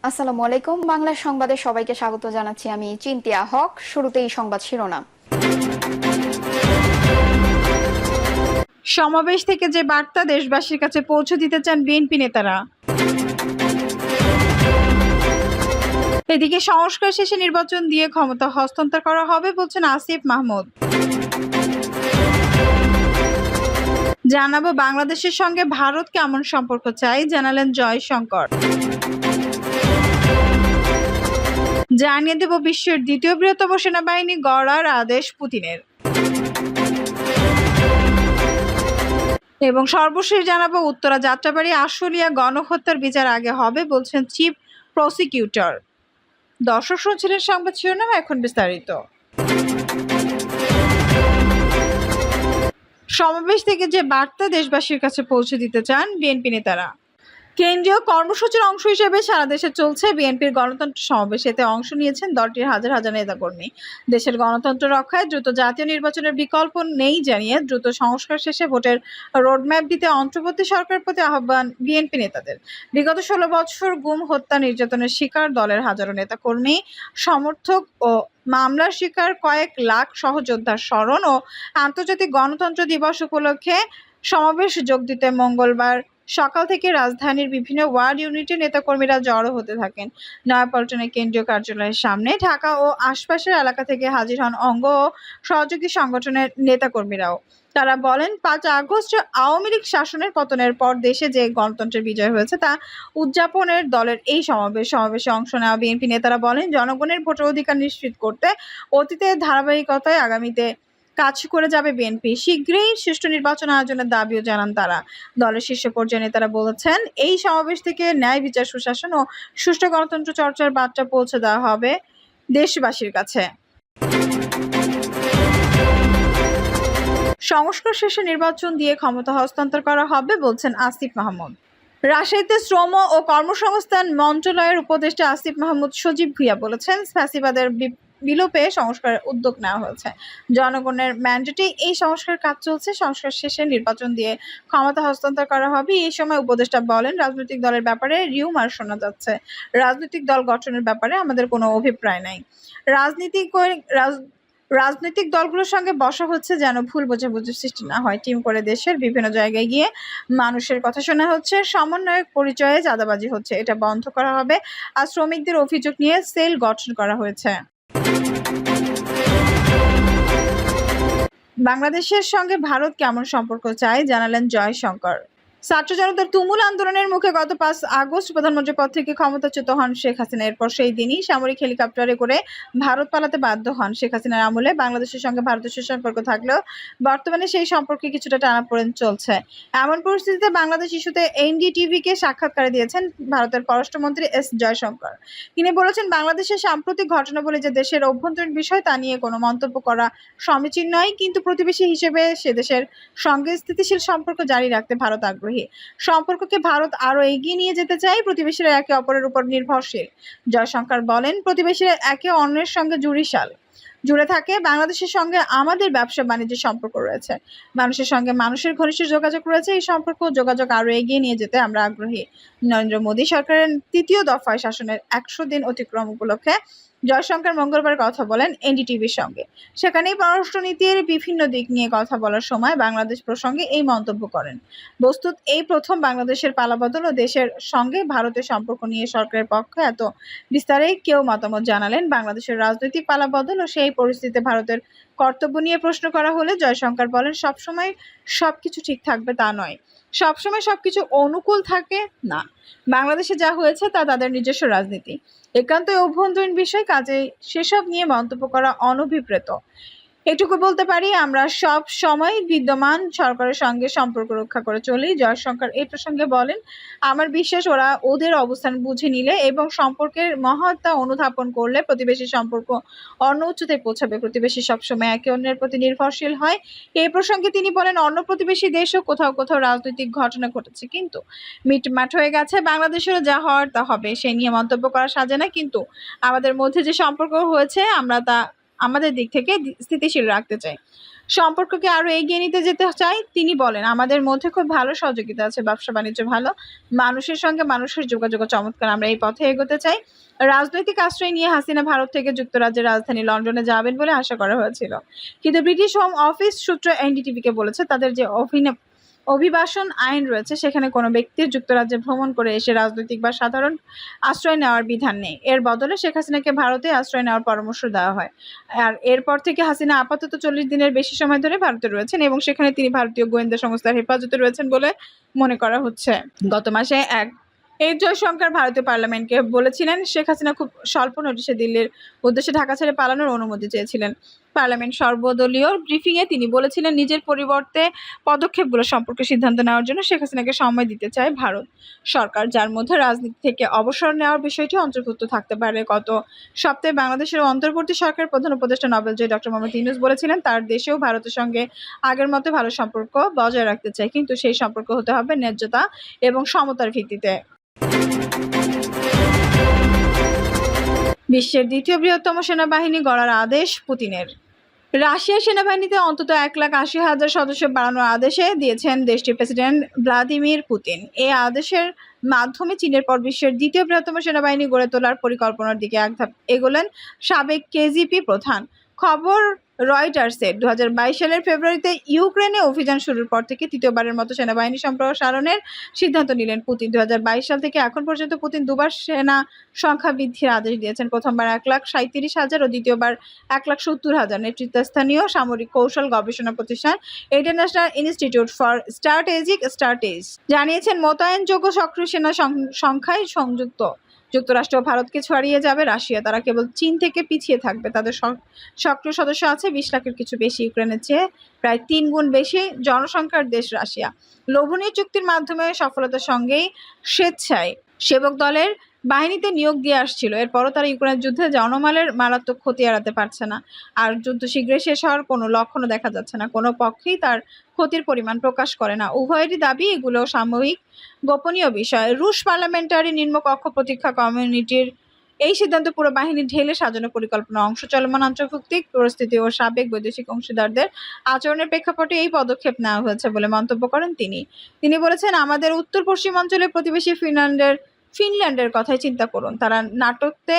আসসালামু আলাইকুম। বাংলা সংবাদে সবাইকে স্বাগত জানাচ্ছি। আমি চিন্তিয়া হক। শুরুতেই সংবাদ শিরোনাম। সমাবেশ থেকে যে বার্তা দেশবাসীর কাছে পৌঁছে দিতে চান বিএনপি নেতারা। এদিকে সংস্কার শেষে নির্বাচন দিয়ে ক্ষমতা হস্তান্তর করা হবে বলছেন আসিফ মাহমুদ। জানাবো বাংলাদেশের সঙ্গে ভারত কেমন সম্পর্ক চাই, জানালেন জয়শঙ্কর। জানিয়ে দেব বিশ্বের দ্বিতীয় বৃহত্তম সেনাবাহিনী গড়ার আদেশ পুতিনের। এবং সর্বশেষ জানাবো উত্তরা যাত্রাবাড়ি আশুলিয়া গণহত্যার বিচার আগে হবে বলছেন চিফ প্রসিকিউটর। দর্শক শুনছিলেন সংবাদ শিরোনাম, এখন বিস্তারিত। সমাবেশ থেকে যে বার্তা দেশবাসীর কাছে পৌঁছে দিতে চান বিএনপি নেতারা। কেন্দ্রীয় কর্মসূচির অংশ হিসেবে সারা দেশে চলছে বিএনপির গণতন্ত্র সমাবেশ। এতে অংশ নিয়েছেন দলটির হাজার হাজার নেতাকর্মী। দেশের গণতন্ত্র রক্ষায় দ্রুত জাতীয় নির্বাচনের বিকল্প নেই জানিয়ে দ্রুত সংস্কার শেষে ভোটের রোডম্যাপ দিতে অন্তর্বর্তী সরকারের প্রতি আহ্বান বিএনপি নেতাদের। বিগত 16 বছর গুম, হত্যা, নির্যাতনের শিকার দলের হাজারো নেতাকর্মী, সমর্থক ও মামলার শিকার কয়েক লাখ সহযোদ্ধার স্মরণ ও আন্তর্জাতিক গণতন্ত্র দিবস উপলক্ষে সমাবেশ যোগ দিতে মঙ্গলবার সকাল থেকে রাজধানীর বিভিন্ন ওয়ার্ড ইউনিটের নেতাকর্মীরা জড়ো হতে থাকেন। নয়াপল্টনের কেন্দ্রীয় কার্যালয়ের সামনে ঢাকা ও আশপাশের এলাকা থেকে হাজির হন অঙ্গ ও সহযোগী সংগঠনের নেতাকর্মীরাও। তারা বলেন, 5 আগস্ট আওয়ামী লীগ শাসনের পতনের পর দেশে যে গণতন্ত্রের বিজয় হয়েছে তা উদযাপনের দলের এই সমাবেশে অংশ নেওয়া বিএনপি নেতারা বলেন, জনগণের ভোটের অধিকার নিশ্চিত করতে অতীতের ধারাবাহিকতায় আগামীতে কাজ করে যাবে বিএনপি। শীঘ্রই সুষ্ঠু নির্বাচন আয়োজনের দাবিও জানান তারা। দলের শীর্ষ পর্যায়ে নেতারা বলেছেন, এই সমাবেশ থেকে ন্যায় বিচার, সুশাসন ও সুষ্ঠু গণতন্ত্র চর্চার বার্তা পৌঁছে দেওয়া হবে দেশবাসীর কাছে। সংস্কার শেষে নির্বাচন দিয়ে ক্ষমতা হস্তান্তর করা হবে বলছেন আসিফ মাহমুদ। রাজশাহীতে শ্রম ও কর্মসংস্থান মন্ত্রণালয়ের উপদেষ্টা আসিফ মাহমুদ সজীব ভুঁইয়া বলেছেন, ফ্যাসিবাদের বিলোপে সংস্কারের উদ্যোগ নেওয়া হয়েছে। জনগণের ম্যান্ডেটেই এই সংস্কার কাজ চলছে। সংস্কার শেষে নির্বাচন দিয়ে ক্ষমতা হস্তান্তর করা হবে। এই সময় উপদেষ্টা বলেন, রাজনৈতিক দলের ব্যাপারে রিউমার শোনা যাচ্ছে। রাজনৈতিক দল গঠনের ব্যাপারে আমাদের কোনো অভিপ্রায় নাই। রাজনৈতিক দলগুলোর সঙ্গে বসা হচ্ছে যেন ভুল বোঝাবুঝি সৃষ্টি না হয়। টিম করে দেশের বিভিন্ন জায়গায় গিয়ে মানুষের কথা শোনা হচ্ছে, সমন্বয়ক পরিচয়ে চাঁদাবাজি হচ্ছে। এটা বন্ধ করা হবে। আর শ্রমিকদের অভিযোগ নিয়ে সেল গঠন করা হয়েছে। বাংলাদেশের সঙ্গে ভারত কেমন সম্পর্ক চায়, জানালেন জয়শঙ্কর। ছাত্র জনতার তুমুল আন্দোলনের মুখে গত 5 আগস্ট প্রধানমন্ত্রীর পদ থেকে ক্ষমতাচ্যুত হন শেখ হাসিনা। এরপর সেই দিনই সামরিক হেলিকপ্টারে করে ভারত পালাতে বাধ্য হন। শেখ হাসিনার আমলে বাংলাদেশের সঙ্গে ভারতের সুসম্পর্ক থাকলেও বর্তমানে সেই সম্পর্কে কিছুটা টানাপোড়েন চলছে। এমন পরিস্থিতিতে বাংলাদেশ ইস্যুতে এনডিটিভিকে সাক্ষাৎকার দিয়েছেন ভারতের পররাষ্ট্রমন্ত্রী এস জয়শঙ্কর। তিনি বলেছেন, বাংলাদেশের সাম্প্রতিক ঘটনাবলী যে দেশের অভ্যন্তরীণ বিষয় তা নিয়ে কোনো মন্তব্য করা সমীচীন নয়, কিন্তু প্রতিবেশী হিসেবে সে দেশের সঙ্গে স্থিতিশীল সম্পর্ক জারি রাখতে ভারত আগ্রহী। সম্পর্ককে ভারত আরো এগিয়ে নিয়ে যেতে চায়। প্রতিবেশীরা একে অপরের উপর নির্ভরশীল। জয়শঙ্কর বলেন, প্রতিবেশীরা একে অন্যের সঙ্গে জুড়ে থাকে। বাংলাদেশের সঙ্গে আমাদের ব্যবসা বাণিজ্যের সম্পর্ক রয়েছে। মানুষের সঙ্গে মানুষের ঘনিষ্ঠ যোগাযোগ রয়েছে। এই সম্পর্ক যোগাযোগ আরো এগিয়ে নিয়ে যেতে আমরা আগ্রহী। নরেন্দ্র মোদী সরকারের 3য় দফায় শাসনের 100 দিন অতিক্রম উপলক্ষে জয়শঙ্কর মঙ্গলবার কথা বলেন এনডিটিভির সঙ্গে। সেখানেই পররাষ্ট্রনীতির বিভিন্ন দিক নিয়ে কথা বলার সময় বাংলাদেশ প্রসঙ্গে এই মন্তব্য করেন। বস্তুত এই প্রথম বাংলাদেশের পালাবদল ও দেশের সঙ্গে ভারতের সম্পর্ক নিয়ে সরকারের পক্ষে এত বিস্তারে কেউ মতামত জানালেন। বাংলাদেশের রাজনৈতিক পালাবদল ও সেই পরিস্থিতিতে ভারতের কর্তব্য নিয়ে প্রশ্ন করা হলে জয়শঙ্কর বলেন, সবসময় সবকিছু ঠিক থাকবে তা নয়, সবসময় সবকিছু অনুকূল থাকে না। বাংলাদেশে যা হয়েছে তা তাদের নিজস্ব রাজনীতি, একান্তই অভ্যন্তরীণ বিষয়, কাজেই সেসব নিয়ে মন্তব্য করা অনভিপ্রেত। এটুকু বলতে পারি, আমরা সব সময় বিদ্যমান সরকারের সঙ্গে সম্পর্ক রক্ষা করে চলি। জয়শঙ্কর এই প্রসঙ্গে বলেন, আমার বিশ্বাস ওরা ওদের অবস্থান বুঝে নিলে এবং সম্পর্কের মহত্তা অনুধাবন করলে প্রতিবেশী সম্পর্ক অন্য উচ্চতায় পৌঁছাবে। প্রতিবেশী সবসময় একে অন্যের প্রতি নির্ভরশীল হয়। এই প্রসঙ্গে তিনি বলেন, অন্য প্রতিবেশী দেশও কোথাও কোথাও রাজনৈতিক ঘটনা ঘটেছে, কিন্তু মিটমাট হয়ে গেছে। বাংলাদেশেরও যা হওয়ার তা হবে, সে নিয়ে মন্তব্য করা সাজে না। কিন্তু আমাদের মধ্যে যে সম্পর্ক হয়েছে আমরা তা আমাদের দিক থেকে স্থিতিশীল রাখতে চাই, সম্পর্ককে আরো এগিয়ে নিতে যেতে চাই। তিনি বলেন, আমাদের মধ্যে খুব ভালো সহযোগিতা আছে, ব্যবসা বাণিজ্য ভালো, মানুষের সঙ্গে মানুষের যোগাযোগ চমৎকার, আমরা এই পথে এগোতে চাই। রাজনৈতিক আশ্রয় নিয়ে হাসিনা ভারত থেকে যুক্তরাজ্যের রাজধানী লন্ডনে যাবেন বলে আশা করা হয়েছিল, কিন্তু ব্রিটিশ হোম অফিস সূত্র এনডিটিভিকে বলেছে তাদের যে অভিবাসন আইন রয়েছে সেখানে কোনো ব্যক্তির যুক্তরাজ্যে ভ্রমণ করে এসে রাজনৈতিক বা সাধারণ আশ্রয় নেওয়ার বিধান নেই। এর বদলে শেখ হাসিনাকে ভারতে আশ্রয় নেওয়ার পরামর্শ দেওয়া হয়। আর এরপর থেকে হাসিনা আপাতত 40 দিনের বেশি সময় ধরে ভারতে রয়েছেন এবং সেখানে তিনি ভারতীয় গোয়েন্দা সংস্থার হেফাজতে রয়েছেন বলে মনে করা হচ্ছে। গত মাসে জয়শঙ্কর ভারতীয় পার্লামেন্টকে বলেছিলেন শেখ হাসিনা খুব স্বল্প নোটিশে দিল্লির উদ্দেশ্যে ঢাকা ছেড়ে পালানোর অনুমতি চেয়েছিলেন। পার্লামেন্ট সর্বদলীয় ব্রিফিংয়ে তিনি বলেছিলেন নিজের পরিবর্তে পদক্ষেপগুলো সম্পর্কে সিদ্ধান্ত নেওয়ার জন্য শেখ হাসিনাকে সময় দিতে চায় ভারত সরকার, যার মধ্যে রাজনীতি থেকে অবসর নেওয়ার বিষয়টি অন্তর্ভুক্ত থাকতে পারে। গত সপ্তাহে বাংলাদেশের অন্তর্বর্তী সরকারের প্রধান উপদেষ্টা নোবেলজয়ী ডক্টর মোহাম্মদ ইউনূস বলেছিলেন তার দেশেও ভারতের সঙ্গে আগের মতো ভালো সম্পর্ক বজায় রাখতে চায়, কিন্তু সেই সম্পর্ক হতে হবে ন্যায্যতা এবং সমতার ভিত্তিতে। বিশ্বের দ্বিতীয় বৃহত্তম সেনাবাহিনী গড়ার আদেশ পুতিনের। রাশিয়ার সেনাবাহিনীতে অন্তত 1,80,000 সদস্য বাড়ানোর আদেশে দিয়েছেন দেশটির প্রেসিডেন্ট ভ্লাদিমির পুতিন। এই আদেশের মাধ্যমে চীনের পর বিশ্বের দ্বিতীয় বৃহত্তম সেনাবাহিনী গড়ে তোলার পরিকল্পনার দিকে এক ধাপ এগোলেন সাবেক কেজিপি প্রধান। খবর রয়টার্সের 2022 সালের ফেব্রুয়ারিতে ইউক্রেনে অভিযান শুরুর পর থেকে তৃতীয়বারের মতো সেনাবাহিনী সম্প্রসারণের সিদ্ধান্ত নিলেন পুতিন। 2022 সাল থেকে এখন পর্যন্ত পুতিন দুবার সেনা সংখ্যা বৃদ্ধির আদেশ দিয়েছেন, প্রথমবার 1,37,000 ও দ্বিতীয়বার 1,70,000। নেতৃত্বস্থানীয় সামরিক কৌশল গবেষণা প্রতিষ্ঠান international institute for strategic studies জানিয়েছেন মোতায়েনযোগ্য সক্রিয় সেনা সংখ্যায় যুক্তরাষ্ট্র ও ভারতকে ছাড়িয়ে যাবে রাশিয়া। তারা কেবল চীন থেকে পিছিয়ে থাকবে। তাদের সক্রিয় সদস্য আছে 20 লাখের কিছু বেশি, ইউক্রেনের চেয়ে প্রায় 3 গুণ বেশি জনসংখ্যার দেশ রাশিয়া। লোভনীয় চুক্তির মাধ্যমে সফলতার সঙ্গেই স্বেচ্ছায় সেবক দলের বাহিনীতে নিয়োগ দিয়ে আসছিল। এরপরও তারা ইউক্রেনের যুদ্ধে জনমালের মারাত্মক ক্ষতি এড়াতে পারছে না, আর যুদ্ধ শীঘ্রই শেষ হওয়ার কোনো লক্ষণও দেখা যাচ্ছে না। কোনো পক্ষেই তার ক্ষতির পরিমাণ প্রকাশ করে না। উভয়েরই দাবি এগুলো সাময়িক গোপনীয় বিষয়। রুশ পার্লামেন্টারি নিম্নকক্ষ প্রতীক্ষা কমিটির এই সিদ্ধান্ত পুরো বাহিনী ঢেলে সাজানো পরিকল্পনা অংশ, চলমান আন্তর্জাতিক পরিস্থিতি ও সাবেক বৈদেশিক অংশীদারদের আচরণের প্রেক্ষাপটে এই পদক্ষেপ নেওয়া হয়েছে বলে মন্তব্য করেন তিনি বলেছেন, আমাদের উত্তর পশ্চিম অঞ্চলের প্রতিবেশী ফিনল্যান্ডের কথাই চিন্তা করুন। তারা নাটোতে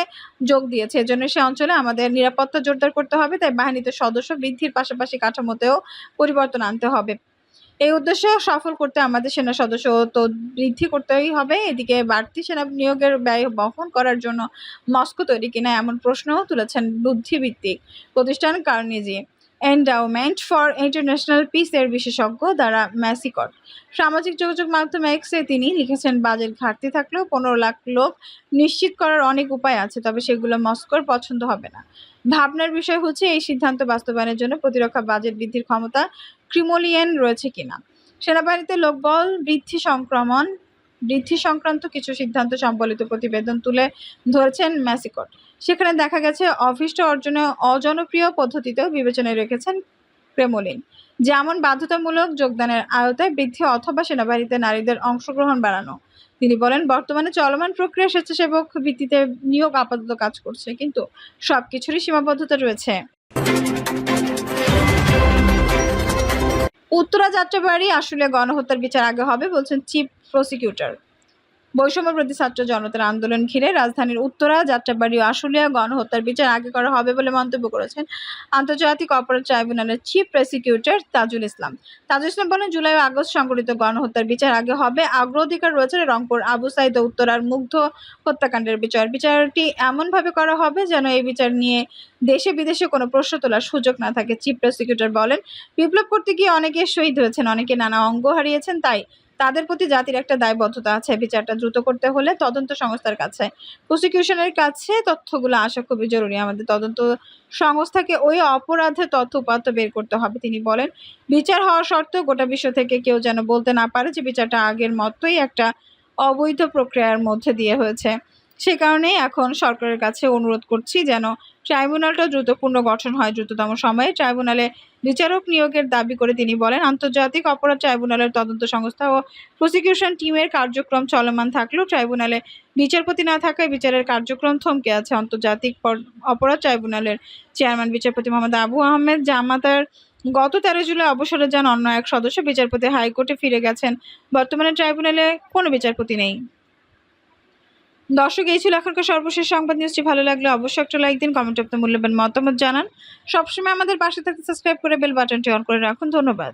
যোগ দিয়েছে, এজন্য সে অঞ্চলে আমাদের নিরাপত্তা জোরদার করতে হবে। তাই বাহিনীতে সদস্য বৃদ্ধির পাশাপাশি কাঠামোতেও পরিবর্তন আনতে হবে। এই উদ্দেশ্য সফল করতে আমাদের সেনা সদস্য তো বৃদ্ধি করতেই হবে। এদিকে বাড়তি সেনা নিয়োগের ব্যয় বহন করার জন্য মস্কো তৈরি কিনা এমন প্রশ্নও তুলেছেন বুদ্ধিভিত্তিক প্রতিষ্ঠান Carnegie endowment for international piece এর বিশেষজ্ঞ দ্বারা ম্যাসিকট। সামাজিক যোগাযোগ মাধ্যম এক্সে তিনি লিখেছেন, বাজেট ঘাটতি থাকলেও 15 লাখ লোক নিশ্চিত করার অনেক উপায় আছে, তবে সেগুলো মস্কোর পছন্দ হবে না। ভাবনার বিষয় হচ্ছে এই সিদ্ধান্ত বাস্তবায়নের জন্য প্রতিরক্ষা বাজেট বৃদ্ধির ক্ষমতা ক্রিমলিয়ান রয়েছে কিনা। সেনাবাহিনীতে লোকবল বৃদ্ধি সংক্রান্ত কিছু সিদ্ধান্ত সম্বলিত প্রতিবেদন তুলে ধরেছেন ম্যাসিকট। সেখানে দেখা গেছে অভীষ্ট অর্জনে অজনপ্রিয় পদ্ধতিতেও বিবেচনায় রেখেছেন ক্রেমলিন, যেমন বাধ্যতামূলক যোগদানের আওতায় বৃদ্ধি অথবা সেনাবাহিনীতে নারীদের অংশগ্রহণ বাড়ানো। তিনি বলেন, বর্তমানে চলমান প্রক্রিয়া স্বেচ্ছাসেবক ভিত্তিতে নিয়োগ আপাতত কাজ করছে, কিন্তু সবকিছুরই সীমাবদ্ধতা রয়েছে। উত্তরা যাত্রাবাড়ি আসলে গণহত্যার বিচার আগে হবে বলছেন চিফ প্রসিকিউটর। বৈষম্যবিরোধী ছাত্র জনতার আন্দোলন ঘিরে রাজধানীর উত্তরা যাত্রাবাড়ি ও আশুলিয়া গণহত্যার বিচার আগে করা হবে বলে মন্তব্য করেছেন আন্তর্জাতিক অপরাধ ট্রাইব্যুনালের চিফ প্রসিকিউটর তাজুল ইসলাম। বলেন, জুলাই ও আগস্ট সংঘটিত গণহত্যার বিচার আগে হবে। অগ্রাধিকার রয়েছে রংপুর আবু সাইদ ও উত্তরার মুগ্ধ হত্যাকাণ্ডের বিচারটি এমনভাবে করা হবে যেন এই বিচার নিয়ে দেশে বিদেশে কোনো প্রশ্ন তোলার সুযোগ না থাকে। চিফ প্রসিকিউটর বলেন, বিপ্লব করতে গিয়ে অনেকে শহীদ হয়েছেন, অনেকে নানা অঙ্গ হারিয়েছেন, তাই তাদের প্রতি জাতির একটা দায়বদ্ধতা আছে। বিচারটা দ্রুত করতে হলে তদন্ত সংস্থার কাছে, প্রসিকিউশনের কাছে তথ্যগুলো আসা খুবই জরুরি। আমাদের তদন্ত সংস্থাকে ওই অপরাধের তথ্য উপাত্ত বের করতে হবে। তিনি বলেন, বিচার হওয়া সত্ত্বেও গোটা বিশ্ব থেকে কেউ যেন বলতে না পারে যে বিচারটা আগের মতোই একটা অবৈধ প্রক্রিয়ার মধ্যে দিয়ে হয়েছে। সে কারণেই এখন সরকারের কাছে অনুরোধ করছি যেন ট্রাইব্যুনালটা দ্রুত পুনর্গঠন হয় দ্রুততম সময়ে। ট্রাইব্যুনালে বিচারক নিয়োগের দাবি করে তিনি বলেন, আন্তর্জাতিক অপরাধ ট্রাইব্যুনালের তদন্ত সংস্থা ও প্রসিকিউশন টিমের কার্যক্রম চলমান থাকলেও ট্রাইব্যুনালে বিচারপতি না থাকায় বিচারের কার্যক্রম থমকে আছে। আন্তর্জাতিক অপরাধ ট্রাইব্যুনালের চেয়ারম্যান বিচারপতি মোহাম্মদ আবু আহমেদ জামাতার গত 13 জুলাই অবসরে যান অন্য এক সদস্য। বিচারপতি হাইকোর্টে ফিরে গেছেন। বর্তমানে ট্রাইব্যুনালে কোনো বিচারপতি নেই। দর্শক, এই ছিল এখনকার সর্বশেষ সংবাদ। নিউজটি ভালো লাগলে অবশ্যই একটা লাইক দিন, কমেন্টে আপনার মূল্যবান মতামত জানান। সবসময় আমাদের পাশে থাকতে সাবস্ক্রাইব করে বেল বাটনটি অন করে রাখুন। ধন্যবাদ।